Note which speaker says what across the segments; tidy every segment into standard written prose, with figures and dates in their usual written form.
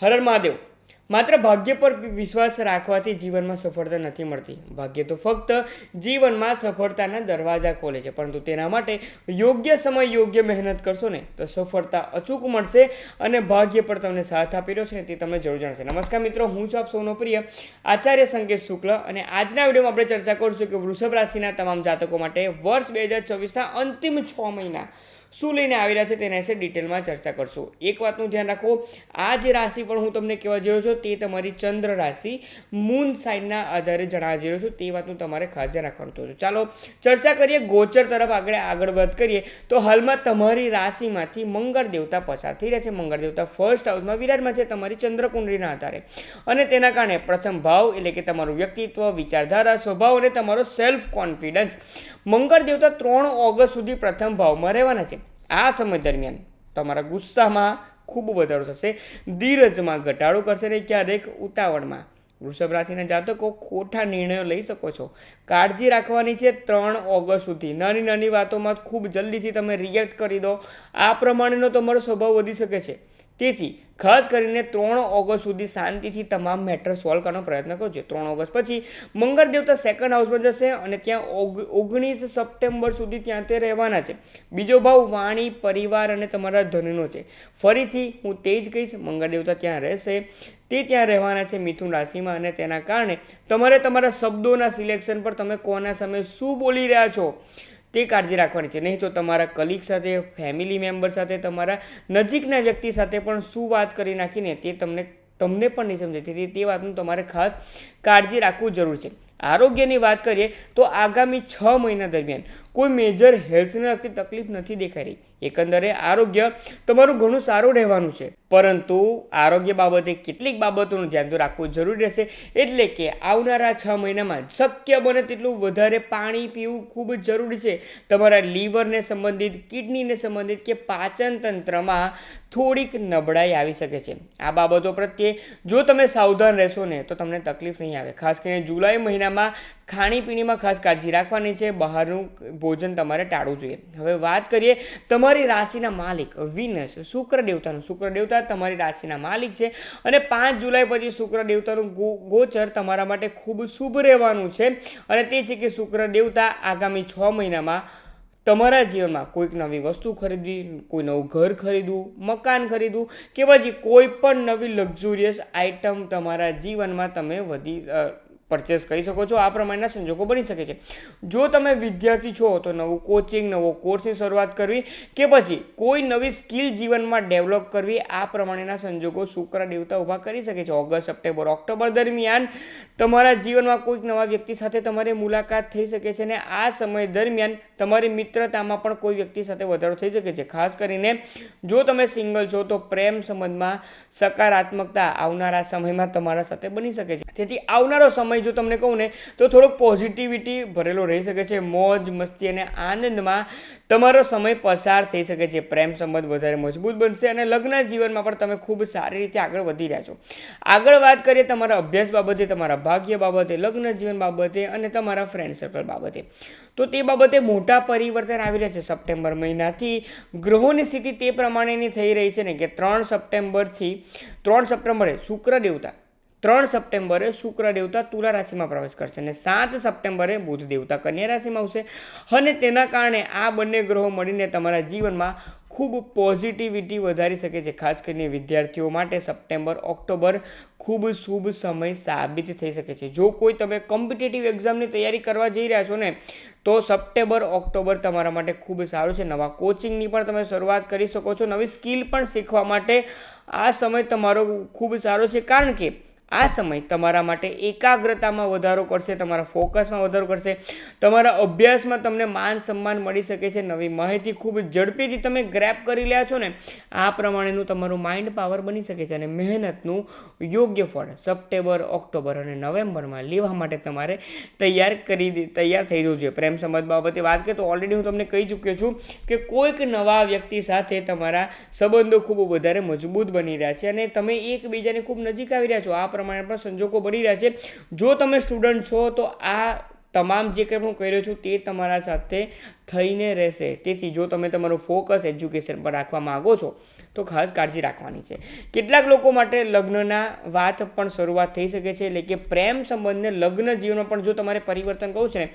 Speaker 1: હર હર મહાદેવ. માત્ર ભાગ્ય પર વિશ્વાસ રાખવાથી જીવનમાં સફળતા નથી મળતી. ભાગ્ય તો ફક્ત જીવનમાં સફળતાના દરવાજા ખોલે છે, પરંતુ તેના માટે યોગ્ય સમય યોગ્ય મહેનત કરશો ને તો સફળતા અચૂક મળશે અને ભાગ્ય પર તમને સાથ આપી રહ્યો છે ને તે તમે જરૂર જાણશે. નમસ્કાર મિત્રો, હું છું આપ સૌનો પ્રિય આચાર્ય સંકેત શુક્લ અને આજના વિડીયોમાં આપણે ચર્ચા કરીશું કે વૃષભ રાશિના તમામ જાતકો માટે વર્ષ 2024ના અંતિમ 6 મહિના શું લઈને આવી રહ્યા છે તેના વિશે ડિટેલમાં ચર્ચા કરશું. એક વાતનું ધ્યાન રાખો, આ જે રાશિ પણ હું તમને કહેવા જઈ રહ્યો છું તે તમારી ચંદ્ર રાશિ મૂન સાઇનના આધારે જણાવવા જઈ રહ્યો છું, તે વાતનું તમારે ખાસ ધ્યાન રાખવાનું છે. ચાલો ચર્ચા કરીએ ગોચર તરફ આગળ વાત કરીએ તો હાલમાં તમારી રાશિમાંથી મંગળ દેવતા પસાર થઈ રહ્યા છે. મંગળ દેવતા ફર્સ્ટ હાઉસમાં વિરાજમાં છે તમારી ચંદ્ર કુંડળીના આધારે, અને તેના કારણે પ્રથમ ભાવ એટલે કે તમારું વ્યક્તિત્વ, વિચારધારા, સ્વભાવ અને તમારો સેલ્ફ કોન્ફિડન્સ મંગળ દેવતા 3 ઓગસ્ટ સુધી પ્રથમ ભાવમાં રહેવાના છે. આ સમય દરમિયાન તમારા ગુસ્સામાં ખૂબ વધારો થશે, ધીરજમાં ઘટાડો કરશે અને ક્યારેક ઉતાવળમાં વૃષભ રાશિના જાતકો ખોટા નિર્ણયો લઈ શકો છો. કાળજી રાખવાની છે 3 ઓગસ્ટ સુધી. નાની નાની વાતોમાં ખૂબ જલ્દીથી તમે રિએક્ટ કરી દો, આ પ્રમાણેનો તમારો સ્વભાવ વધી શકે છે. તેથી ખાસ કરીને 3 ઓગસ્ટ સુધી શાંતિથી તમામ મેટર સોલ્વ કરવાનો પ્રયત્ન કરજો. 3 ઓગસ્ટ પછી મંગળ દેવતા સેકન્ડ હાઉસમાં જશે અને ત્યાં 19 સપ્ટેમ્બર સુધી ત્યાં તે રહેવાના છે. બીજો ભાવ વાણી, પરિવાર અને તમારા ધનનો છે. ફરીથી હું તે જ કહીશ, મંગળ દેવતા ત્યાં રહેશે, તે ત્યાં રહેવાના છે મિથુન રાશિમાં, અને તેના કારણે તમારે તમારા શબ્દોના સિલેક્શન પર તમે કોના સામે શું બોલી રહ્યા છો તે કાળજી રાખવાની છે. નહીં તો તમારા કલીગ સાથે, ફેમિલી મેમ્બર સાથે, તમારા નજીકના વ્યક્તિ સાથે પણ શું વાત કરી નાખીને તે તમને પણ નહીં સમજે. તેથી તે વાતનું તમારે ખાસ કાળજી રાખવું જરૂર છે. આરોગ્યની વાત કરીએ તો આગામી 6 મહિના દરમિયાન કોઈ મેજર હેલ્થને લગતી તકલીફ નથી દેખાઈ રહી. એકંદરે આરોગ્ય તમારું ઘણું સારું રહેવાનું છે, પરંતુ આરોગ્ય બાબતે કેટલીક બાબતોનું ધ્યાન તો રાખવું જરૂરી રહેશે. એટલે કે આવનારા 6 મહિનામાં શક્ય બને તેટલું વધારે પાણી પીવું ખૂબ જ જરૂરી છે. તમારા લીવરને સંબંધિત, કિડનીને સંબંધિત કે પાચન તંત્રમાં થોડીક નબળાઈ આવી શકે છે. આ બાબતો પ્રત્યે જો તમે સાવધાન રહેશો ને તો તમને તકલીફ નહીં આવે. ખાસ કરીને જુલાઈ મહિનામાં ખાણીપીણીમાં ખાસ કાળજી રાખવાની છે. બહારનું ભોજન તમારે ટાળવું જોઈએ. હવે વાત કરીએ તમારી રાશિના માલિક વિનસ, શુક્ર દેવતાનું. શુક્ર દેવતા તમારી રાશિના માલિક છે અને 5 જુલાઈ પછી શુક્ર દેવતાનું ગોચર તમારા માટે ખૂબ શુભ રહેવાનું છે. અને તે છે કે શુક્ર દેવતા આગામી 6 મહિનામાં તમારા જીવનમાં કોઈક નવી વસ્તુ ખરીદવી, કોઈ નવું ઘર ખરીદવું, મકાન ખરીદવું કે પછી કોઈ પણ નવી લક્ઝુરિયસ આઇટમ તમારા જીવનમાં તમે પરચેસ કરી શકો છો. આ પ્રમાણેના સંજોગો બની શકે છે. જો તમે વિદ્યાર્થી છો તો નવું કોચિંગ, નવો કોર્સની શરૂઆત કરવી કે પછી કોઈ નવી સ્કિલ જીવનમાં ડેવલપ કરવી, આ પ્રમાણેના સંજોગો શુક્ર દેવતા ઊભા કરી શકે છે. ઓગસ્ટ, સપ્ટેમ્બર, ઓક્ટોબર દરમિયાન તમારા જીવનમાં કોઈક નવા વ્યક્તિ સાથે તમારી મુલાકાત થઈ શકે છે અને આ સમય દરમિયાન તમારી મિત્રતામાં પણ કોઈ વ્યક્તિ સાથે વધારો થઈ શકે છે. ખાસ કરીને જો તમે સિંગલ છો તો પ્રેમ સંબંધમાં સકારાત્મકતા આવનારા સમયમાં તમારા સાથે બની શકે છે. તેથી આવનારો સમય જો તમને કહું ને તો થોડોક પોઝિટિવિટી ભરેલો રહી શકે છે. મોજ મસ્તી અને આનંદમાં તમારો સમય પસાર થઈ શકે છે. પ્રેમ સંબંધ વધારે મજબૂત બનશે અને લગ્ન જીવનમાં પણ તમે ખૂબ સારી રીતે આગળ વધી રહ્યા છો. આગળ વાત કરીએ તમારા અભ્યાસ બાબતે, તમારા ભાગ્ય બાબતે, લગ્ન જીવન બાબતે અને તમારા ફ્રેન્ડ સર્કલ બાબતે, તો તે બાબતે મોટા પરિવર્તન આવી રહ્યા છે. સપ્ટેમ્બર મહિનાથી ગ્રહોની સ્થિતિ તે પ્રમાણેની થઈ રહી છે ને કે 3 સપ્ટેમ્બરે શુક્ર દેવતા તુલા રાશિમાં પ્રવેશ કરશે અને 7 સપ્ટેમ્બરે બુધ દેવતા કન્યા રાશિમાં આવશે. અને તેના કારણે આ બંને ગ્રહો મળીને તમારા જીવનમાં ખૂબ પોઝિટિવિટી વધારી શકે છે. ખાસ કરીને વિદ્યાર્થીઓ માટે સપ્ટેમ્બર, ઓક્ટોબર ખૂબ શુભ સમય સાબિત થઈ શકે છે. જો કોઈ તમે કોમ્પિટિટિવ એક્ઝામની તૈયારી કરવા જઈ રહ્યા છો ને તો સપ્ટેમ્બર, ઓક્ટોબર તમારા માટે ખૂબ સારું છે. નવા કોચિંગની પણ તમે શરૂઆત કરી શકો છો. નવી સ્કિલ પણ શીખવા માટે આ સમય તમારો ખૂબ સારો છે, કારણ કે આ સમય તમારા માટે એકાગ્રતામાં વધારો કરશે, તમારા ફોકસમાં વધારો કરશે, તમારા અભ્યાસમાં તમને માન સન્માન મળી શકે છે. નવી માહિતી ખૂબ ઝડપીથી તમે ગ્રેપ કરી રહ્યા છો ને આ પ્રમાણેનું તમારું માઇન્ડ પાવર બની શકે છે અને મહેનતનું યોગ્ય ફળ સપ્ટેમ્બર, ઓક્ટોબર અને નવેમ્બરમાં લેવા માટે તમારે તૈયાર થઈ જવું જોઈએ. પ્રેમ સંબંધ બાબતે વાત કરીએ તો ઓલરેડી હું તમને કહી ચૂક્યો છું કે કોઈક નવા વ્યક્તિ સાથે તમારા સંબંધો ખૂબ વધારે મજબૂત બની રહ્યા છે અને તમે એકબીજાને ખૂબ નજીક આવી રહ્યા છો. આ પ્રમાણે પણ સંજોગો બની રહ્યા છે. જો તમે સ્ટુડન્ટ છો તો આ તમામ જે કંઈ હું કહી રહ્યો છું તે તમારા સાથે થઈને રહેશે. તેથી જો તમે તમારું ફોકસ એજ્યુકેશન પર રાખવા માગો છો તો ખાસ કાળજી રાખવાની છે. કેટલાક લોકો માટે લગ્નના વાત પણ શરૂઆત થઈ શકે છે, એટલે કે પ્રેમ સંબંધને લગ્ન જીવનમાં પણ જો તમારે પરિવર્તન કરવું છે ને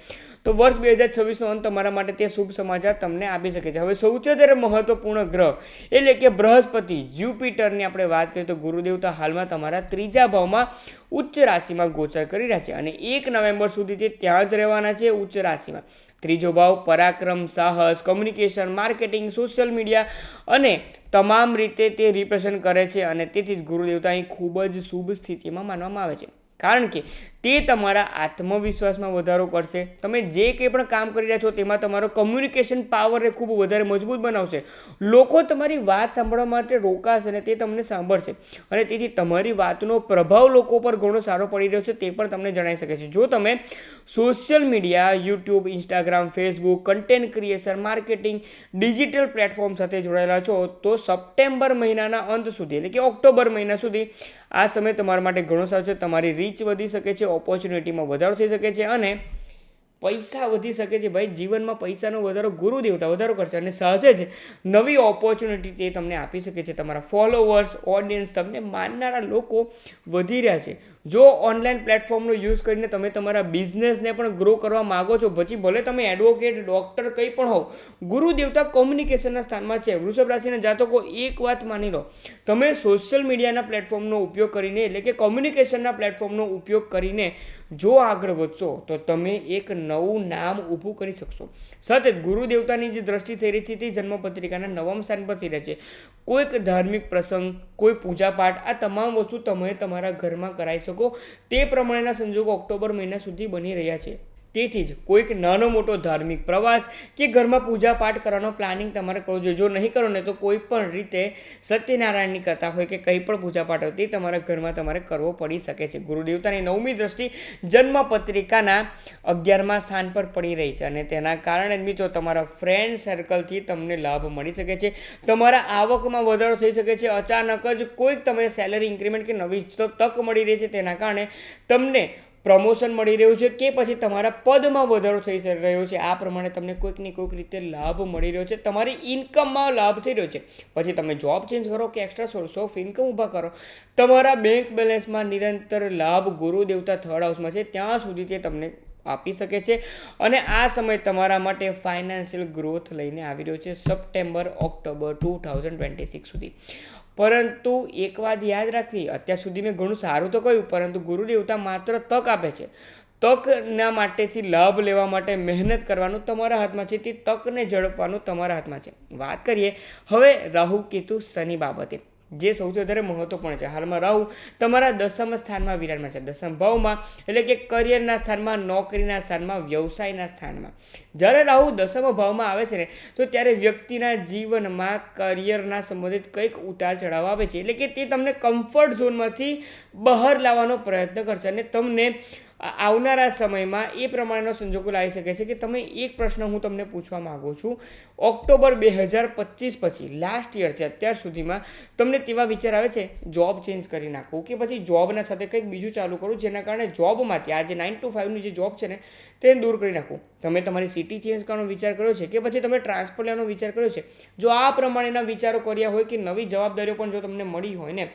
Speaker 1: તો વર્ષ 2026નો અંત તમારા માટે તે શુભ સમાચાર તમને આપી શકે છે. હવે સૌથી વધારે મહત્વપૂર્ણ ગ્રહ એટલે કે બૃહસ્પતિ, જ્યુપિટરની આપણે વાત કરીએ તો ગુરુદેવતા હાલમાં તમારા 3જા ભાવમાં ઉચ્ચ રાશિમાં ગોચર કરી રહ્યા છે અને 1 નવેમ્બર સુધી તે ત્યાં જ રહેવાના છે ઉચ્ચ રાશિમાં. 3જો ભાવ પરાક્રમ, સાહસ, કોમ્યુનિકેશન, માર્કેટિંગ, સોશિયલ મીડિયા અને તમામ રીતે તે રિપ્રેઝન્ટ કરે છે અને તેથી જ ગુરુદેવતા અહીં ખૂબ જ શુભ સ્થિતિમાં માનવામાં આવે છે, કારણ કે તે તમારા આત્મવિશ્વાસમાં વધારો કરશે. તમે જે કંઈ પણ કામ કરી રહ્યા છો તેમાં તમારો કમ્યુનિકેશન પાવરને ખૂબ વધારે મજબૂત બનાવશે. લોકો તમારી વાત સાંભળવા માટે રોકાશે અને તે તમને સાંભળશે અને તેથી તમારી વાતનો પ્રભાવ લોકો પર ઘણો સારો પડી રહ્યો છે તે પણ તમને જણાવી શકે છે. જો તમે social media, YouTube, Instagram, Facebook, content creation, marketing, digital platform સાથે જોડાયેલા છો તો સપ્ટેમ્બર મહિનાના અંત સુધી એટલે કે ઓક્ટોબર મહિના સુધી આ સમય તમારા માટે ઘણો સારો છે. તમારી રીચ વધી શકે છે, ઓપોર્ચ્યુનિટીમાં વધારો થઈ શકે છે અને પૈસા વધી શકે છે. ભાઈ, જીવનમાં પૈસાનો વધારો ગુરુદેવતા વધારો કરશે અને સાથે જ નવી ઓપોર્ચ્યુનિટી તે તમને આપી શકે છે. તમારા ફોલોવર્સ, ઓડિયન્સ, તમને માનનારા લોકો વધી રહ્યા છે. જો ઓનલાઈન પ્લેટફોર્મનો યુઝ કરીને તમે તમારા બિઝનેસને પણ ગ્રો કરવા માગો છો, પછી ભલે તમે એડવોકેટ, ડૉક્ટર કંઈ પણ હોવ, ગુરુદેવતા કોમ્યુનિકેશનના સ્થાનમાં છે. વૃષભ રાશિના જાતકો એક વાત માની લો, તમે સોશિયલ મીડિયાના પ્લેટફોર્મનો ઉપયોગ કરીને એટલે કે કોમ્યુનિકેશનના પ્લેટફોર્મનો ઉપયોગ કરીને જો આગળ વધશો તો તમે એક નવું નામ ઊભું કરી શકશો. સાથે જ ગુરુદેવતાની જે દ્રષ્ટિ થઈ રહી છે તે જન્મપત્રિકાના 9મ સ્થાન પર થઈ રહી છે. કોઈક ધાર્મિક પ્રસંગ, કોઈ પૂજાપાઠ, આ તમામ વસ્તુ તમે તમારા ઘરમાં કરાવી શકો તે પ્રમાણેના સંજોગો ઓક્ટોબર મહિના સુધી બની રહ્યા છે. તેથી જ કોઈક નાનો મોટો ધાર્મિક પ્રવાસ કે ઘરમાં પૂજા પાઠ કરવાનો પ્લાનિંગ તમારે કરવો જોઈએ. જો નહીં કરો ને તો કોઈ પણ રીતે સત્યનારાયણની કથા હોય કે કંઈ પણ પૂજા પાઠ હોય તે તમારા ઘરમાં તમારે કરવો પડી શકે છે. ગુરુદેવતાની 9મી દ્રષ્ટિ જન્મપત્રિકાના 11મા સ્થાન પર પડી રહી છે અને તેના કારણે મિત્રો તમારા ફ્રેન્ડ સર્કલથી તમને લાભ મળી શકે છે. તમારા આવકમાં વધારો થઈ શકે છે. અચાનક જ કોઈક તમે સેલરી ઇન્ક્રીમેન્ટ કે નવી તક મળી રહી છે, તેના કારણે તમને પ્રમોશન મળી રહ્યું છે કે પછી તમારા પદમાં વધારો થઈ રહ્યો છે. આ પ્રમાણે તમને કોઈકની કોઈક રીતે લાભ મળી રહ્યો છે. તમારી ઇન્કમમાં લાભ થઈ રહ્યો છે. પછી તમે જોબ ચેન્જ કરો કે એક્સ્ટ્રા સોર્સ ઓફ ઇન્કમ ઊભા કરો, તમારા બેંક બેલેન્સમાં નિરંતર લાભ ગુરુદેવતા 3rd હાઉસમાં છે ત્યાં સુધી તે તમને આપી શકે છે અને આ સમય તમારા માટે ફાઇનાન્શિયલ ગ્રોથ લઈને આવી રહ્યો છે સપ્ટેમ્બર, ઓક્ટોબર 2026 સુધી. પરંતુ એક વાત યાદ રાખવી, અત્યાર સુધી મેં ઘણું સારું તો કહ્યું, પરંતુ ગુરુદેવતા માત્ર તક આપે છે. તકના માટેથી લાભ લેવા માટે મહેનત કરવાનું તમારા હાથમાં છે, તે તકને ઝડપવાનું તમારા હાથમાં છે. વાત કરીએ હવે રાહુ, કેતુ, શનિ બાબતે, જે સૌથી વધારે મહત્વપૂર્ણ છે. હાલમાં રાહુ તમારા 10મા સ્થાનમાં વિરાજમાન છે, 10મ ભાવમાં, એટલે કે કરિયરના સ્થાનમાં, નોકરીના સ્થાનમાં, વ્યવસાયના સ્થાનમાં. જ્યારે રાહુ 10મા ભાવમાં આવે છે ને તો ત્યારે વ્યક્તિના જીવનમાં કરિયરના સંબંધિત કંઈક ઉતાર ચઢાવ આવે છે, એટલે કે તે તમને કમ્ફર્ટ ઝોનમાંથી બહાર લાવવાનો પ્રયત્ન કરશે અને તમને આવનારા સમયમાં એ પ્રમાણેનો સંજોગો લાવી શકે છે કે તમે એક પ્રશ્ન હું તમને પૂછવા માગું છું, ઓક્ટોબર 2025 પછી લાસ્ટ યરથી અત્યાર સુધીમાં તમને તેવા વિચાર આવે છે જોબ ચેન્જ કરી નાખવું કે પછી જોબના સાથે કંઈક બીજું ચાલુ કરું જેના કારણે જોબમાંથી આ જે 9 to 5ની જે જોબ છે ને તેને દૂર કરી નાખવું? તમે તમારી સિટી ચેન્જ કરવાનો વિચાર કર્યો છે કે પછી તમે ટ્રાન્સફર લેવાનો વિચાર કર્યો છે? જો આ પ્રમાણેના વિચારો કર્યા હોય કે નવી જવાબદારીઓ પણ જો તમને મળી હોય ને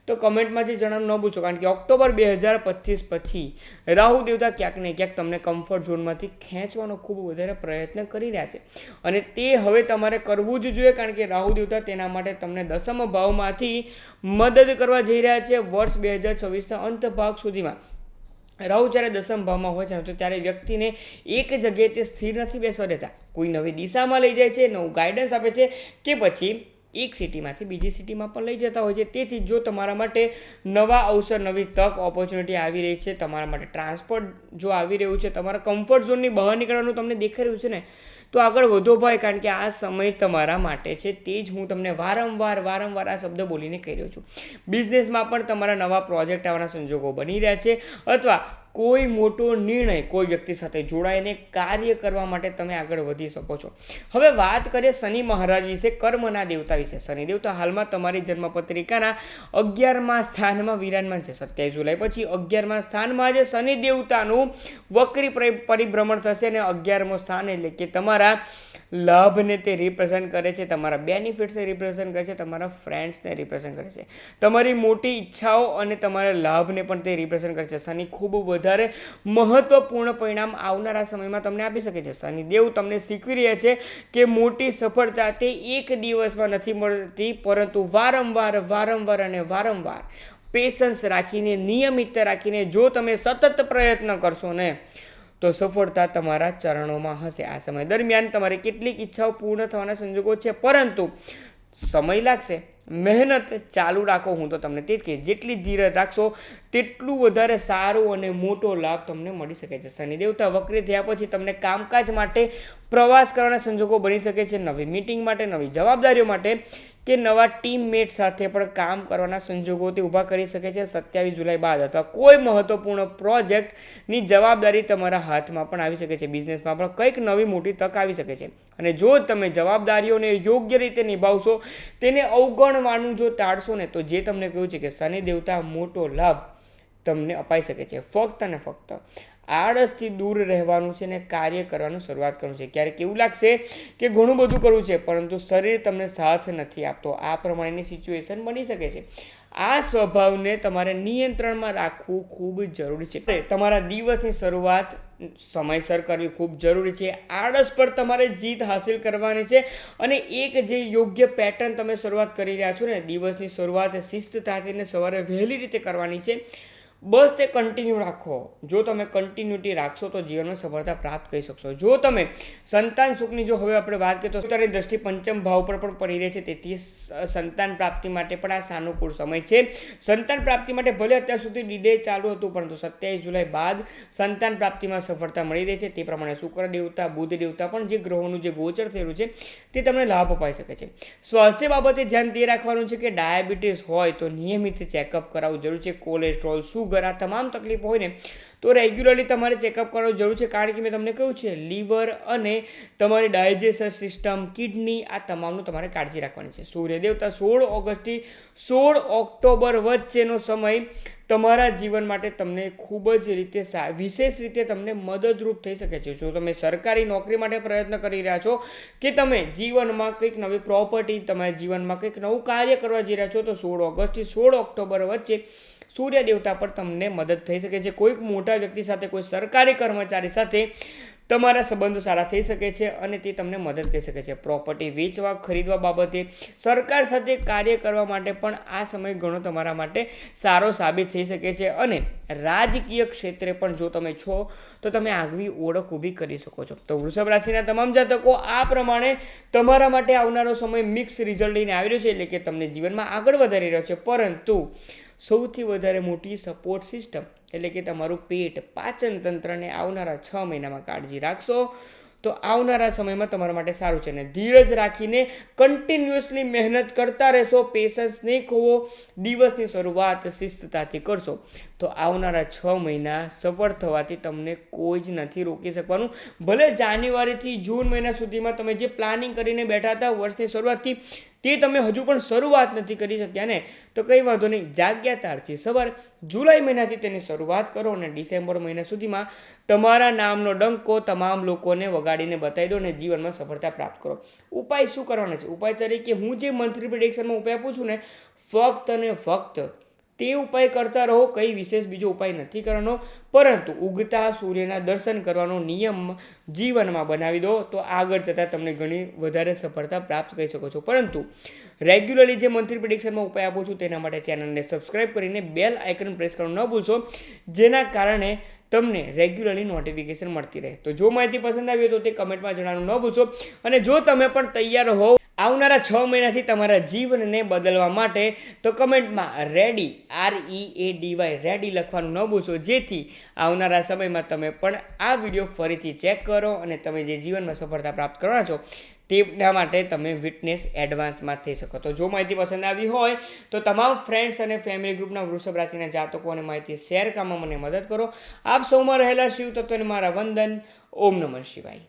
Speaker 1: તો કમેન્ટમાંથી જણાવવાનું ન ભૂલશો, કારણ કે ઓક્ટોબર 2025 પછી રાહુ દેવતા ક્યાંક ને ક્યાંક તમને કમ્ફર્ટ ઝોનમાંથી ખેંચવાનો ખૂબ વધારે પ્રયત્ન કરી રહ્યા છે અને તે હવે તમારે કરવું જ જોઈએ, કારણ કે રાહુ દેવતા તેના માટે તમને 10મા ભાવમાંથી મદદ કરવા જઈ રહ્યા છે વર્ષ 2026ના અંત ભાગ સુધીમાં. રાહુ જ્યારે 10મા ભાવમાં હોય છે તો ત્યારે વ્યક્તિને એક જગ્યાએ તે સ્થિર નથી બેસવા દેતા, કોઈ નવી દિશામાં લઈ જાય છે, નવું ગાઈડન્સ આપે છે કે પછી એક સિટીમાંથી બીજી સિટીમાં પણ લઈ જતા હોય છે. તેથી જો તમારા માટે નવા અવસર, નવી તક, ઓપોર્ચ્યુનિટી આવી રહી છે, તમારા માટે ટ્રાન્સપોર્ટ જો આવી રહ્યું છે, તમારા કમ્ફર્ટ ઝોનની બહાર નીકળવાનું તમને દેખાઈ રહ્યું છે ને તો આગળ વધો ભાઈ, કારણ કે આ સમય તમારા માટે છે. તે જ હું તમને વારંવાર આ શબ્દ બોલીને કહી રહ્યો છું. બિઝનેસમાં પણ તમારા નવા પ્રોજેક્ટ આવવાના સંજોગો બની રહ્યા છે અથવા કોઈ મોટો નિર્ણય કોઈ વ્યક્તિ સાથે જોડાઈને કાર્ય કરવા માટે તમે આગળ વધી શકો છો. હવે વાત કરીએ શનિ મહારાજ વિશે, કર્મના દેવતા વિશે. શનિ દેવતા હાલમાં તમારી જન્મપત્રિકાના 11મા સ્થાનમાં વિરાજમાન છે. 27 જુલાઈ પછી 11મા સ્થાનમાં જે શનિ દેવતાનું વક્રી પરિભ્રમણ થશે અને 11મું સ્થાન એટલે કે તમારા લાભને તે રિપ્રેઝન્ટ કરે છે, તમારા બેનિફિટ્સને રિપ્રેઝન્ટ કરે છે, તમારા ફ્રેન્ડ્સને રિપ્રેઝન્ટ કરે છે, તમારી મોટી ઈચ્છાઓ અને તમારા લાભને પણ તે રિપ્રેઝન્ટ કરે છે. શનિ ખૂબ વધારે મહત્વપૂર્ણ પરિણામ આવનારા સમયમાં તમને આપી શકે છે. શનિદેવ તમને શીખવી રહ્યા છે કે મોટી સફળતા તે એક દિવસમાં નથી મળતી, પરંતુ વારંવાર અને વારંવાર પેશન્સ રાખીને, નિયમિતતા રાખીને જો તમે સતત પ્રયત્ન કરશો ને તો સફળતા તમારા ચરણોમાં હશે. આ સમય દરમિયાન તમારી કેટલીક ઈચ્છાઓ પૂર્ણ થવાના સંજોગો છે, પરંતુ સમય લાગશે. મહેનત ચાલુ રાખો. હું તો તમને તે જ કહીશ, જેટલી ધીરજ રાખશો તેટલું વધારે સારો અને મોટો લાભ તમને મળી શકે છે. શનિ દેવતા વક્રી થયા પછી તમને કામકાજ માટે પ્રવાસ કરવાના સંજોગો બની શકે છે, નવી મીટિંગ માટે, નવી જવાબદારીઓ માટે કે નવા ટીમમેટ સાથે પણ કામ કરવાના સંજોગો તે ઊભા કરી શકે છે. 27 જુલાઈ બાદ અથવા કોઈ મહત્વપૂર્ણ પ્રોજેક્ટની જવાબદારી તમારા હાથમાં પણ આવી શકે છે. બિઝનેસમાં પણ કંઈક નવી મોટી તક આવી શકે છે, અને જો તમે જવાબદારીઓને યોગ્ય રીતે નિભાવશો, તેને અવગણવાનું જો ટાળશો ને, તો જે તમને કહ્યું છે કે શનિ દેવતા મોટો લાભ તમને અપાઈ શકે છે. ફક્ત અને ફક્ત આળસથી દૂર રહેવાનું છે ને કાર્ય કરવાનું શરૂઆત કરવું છે. ક્યારેક એવું લાગશે કે ઘણું બધું કરવું છે, પરંતુ શરીર તમને સાથ નથી આપતો. આ પ્રમાણેની સિચ્યુએશન બની શકે છે. આ સ્વભાવને તમારે નિયંત્રણમાં રાખવું ખૂબ જરૂરી છે. તમારા દિવસની શરૂઆત સમયસર કરવી ખૂબ જરૂરી છે. આળસ પર તમારે જીત હાસિલ કરવાની છે, અને એક જે યોગ્ય પેટર્ન તમે શરૂઆત કરી રહ્યા છો ને, દિવસની શરૂઆત શિસ્તતાથી સવારે વહેલી રીતે કરવાની છે. બસ તે કન્ટિન્યુ રાખો. જો તમે કન્ટિન્યુટી રાખશો તો જીવનમાં સફળતા પ્રાપ્ત કરી શકશો. જો તમે સંતાન સુખની જો હવે આપણે વાત કરીએ તો તારી દ્રષ્ટિ પંચમ ભાવ પર પણ પડી રહી છે, તેથી સંતાન પ્રાપ્તિ માટે પણ આ સાનુકૂળ સમય છે. સંતાન પ્રાપ્તિ માટે ભલે અત્યાર સુધી ડીલે ચાલુ હતું, પરંતુ 27 જુલાઈ બાદ સંતાન પ્રાપ્તિમાં સફળતા મળી રહી છે. તે પ્રમાણે શુક્ર દેવતા, બુધ દેવતા પણ જે ગ્રહોનું જે ગોચર થયેલું છે તે તમને લાભ અપાઈ શકે છે. સ્વાસ્થ્ય બાબતે ધ્યાન તે રાખવાનું છે કે ડાયાબિટીસ હોય તો નિયમિત ચેકઅપ કરાવવું જરૂર છે. કોલેસ્ટ્રોલ, આ તમામ તકલીફ હોય ને તો રેગ્યુલરલી તમારે ચેકઅપ કરવું જરૂર છે. કારણ કે મેં તમને કહ્યું છે, લીવર અને તમારી ડાયજેશન સિસ્ટમ, કિડની, આ તમામનું તમારે કાળજી રાખવાની છે. સૂર્ય દેવતા 16 ઓગસ્ટથી 16 ઓક્ટોબર વચ્ચેનો સમય તમારા જીવન માટે તમને ખૂબ જ રીતે વિશેષ રીતે તમને મદદરૂપ થઈ શકે છે. જો તમે સરકારી નોકરી માટે પ્રયત્ન કરી રહ્યા છો કે તમે જીવનમાં કંઈક નવી પ્રોપર્ટી, તમારા જીવનમાં કંઈક નવું કાર્ય કરવા જઈ રહ્યા છો, તો 16 ઓગસ્ટથી 16 ઓક્ટોબર વચ્ચે સૂર્ય દેવતા પર તમને મદદ થઈ શકે છે. કોઈક મોટા વ્યક્તિ સાથે, કોઈ સરકારી કર્મચારી સાથે તમારા સંબંધો સારા થઈ શકે છે અને તે તમને મદદ કરી શકે છે. પ્રોપર્ટી વેચવા, ખરીદવા બાબતે, સરકાર સાથે કાર્ય કરવા માટે પણ આ સમય ઘણો તમારા માટે સારો સાબિત થઈ શકે છે. અને રાજકીય ક્ષેત્રે પણ જો તમે છો તો તમે આગવી ઓળખ ઊભી કરી શકો છો. તો વૃષભ રાશિના તમામ જાતકો આ પ્રમાણે તમારા માટે આવનારો સમય મિક્સ રિઝલ્ટ લઈને આવી રહ્યો છે, એટલે કે તમને જીવનમાં આગળ વધારી રહ્યો છે, પરંતુ સૌથી વધારે મોટી સપોર્ટ સિસ્ટમ એટલે કે તમારું પેટ, પાચન તંત્રને આવનારા 6 મહિનામાં કાળજી રાખશો તો આવનારા સમયમાં તમારા માટે સારું છે. અને ધીરજ રાખીને કન્ટિન્યુઅસલી મહેનત કરતા રહેશો, પેશન્સ નહીં ખોવો, દિવસની શરૂઆત શિસ્તતાથી કરશો તો આવનારા 6 મહિના સફળ થવાથી તમને કોઈ જ નથી રોકી શકવાનું. ભલે જાન્યુઆરીથી જૂન મહિના સુધીમાં તમે જે પ્લાનિંગ કરીને બેઠા હતા વર્ષની શરૂઆતથી, તે તમે હજુ પણ શરૂઆત નથી કરી શક્યા ને, તો કંઈ વાંધો નહીં. જાગ્યા ત્યારથી સવાર જુલાઈ મહિનાથી તેની શરૂઆત કરો અને ડિસેમ્બર મહિના સુધીમાં તમારા નામનો ડંકો તમામ લોકોને વગાડીને બતાવી દો અને જીવનમાં સફળતા પ્રાપ્ત કરો. ઉપાય શું કરવાનો છે? ઉપાય તરીકે હું જે મંથલી પ્રિડિક્શનમાં ઉપાય આપું છું ને, ફક્ત અને ફક્ત તે ઉપાય કરતા રહો. કંઈ વિશેષ બીજો ઉપાય નથી કરવાનો, પરંતુ ઉગતા સૂર્યના દર્શન કરવાનો નિયમ જીવનમાં બનાવી દો તો આગળ જતાં તમને ઘણી વધારે સફળતા પ્રાપ્ત કરી શકો છો. પરંતુ રેગ્યુલરલી જે મંથલી પ્રિડિક્શનમાં ઉપાય આપું છું તેના માટે ચેનલને સબસ્ક્રાઈબ કરીને બેલ આઇકન પ્રેસ કરવાનું ન ભૂલશો, જેના કારણે તમને રેગ્યુલરલી નોટિફિકેશન મળતી રહે. તો જો માહિતી પસંદ આવી હોય તો તે કમેન્ટમાં જણાવવાનું ન ભૂલશો. અને જો તમે પણ તૈયાર હોવ આવનારા 6 મહિનાથી તમારા જીવનને બદલવા માટે, તો કમેન્ટમાં રેડી, READY રેડી લખવાનું ન ભૂલશો, જેથી આવનારા સમયમાં તમે પણ આ વિડીયો ફરીથી ચેક કરો અને તમે જે જીવનમાં સફળતા પ્રાપ્ત કરવાના છો તેના માટે તમે વિટનેસ એડવાન્સમાં થઈ શકો. તો જો માહિતી પસંદ આવી હોય તો તમામ ફ્રેન્ડ્સ અને ફેમિલી ગ્રુપના વૃષભ રાશિના જાતકોને માહિતી શેર કરવામાં મને મદદ કરો. આપ સૌમાં રહેલા શિવ તત્વને મારા વંદન. ઓમ નમઃ શિવાય.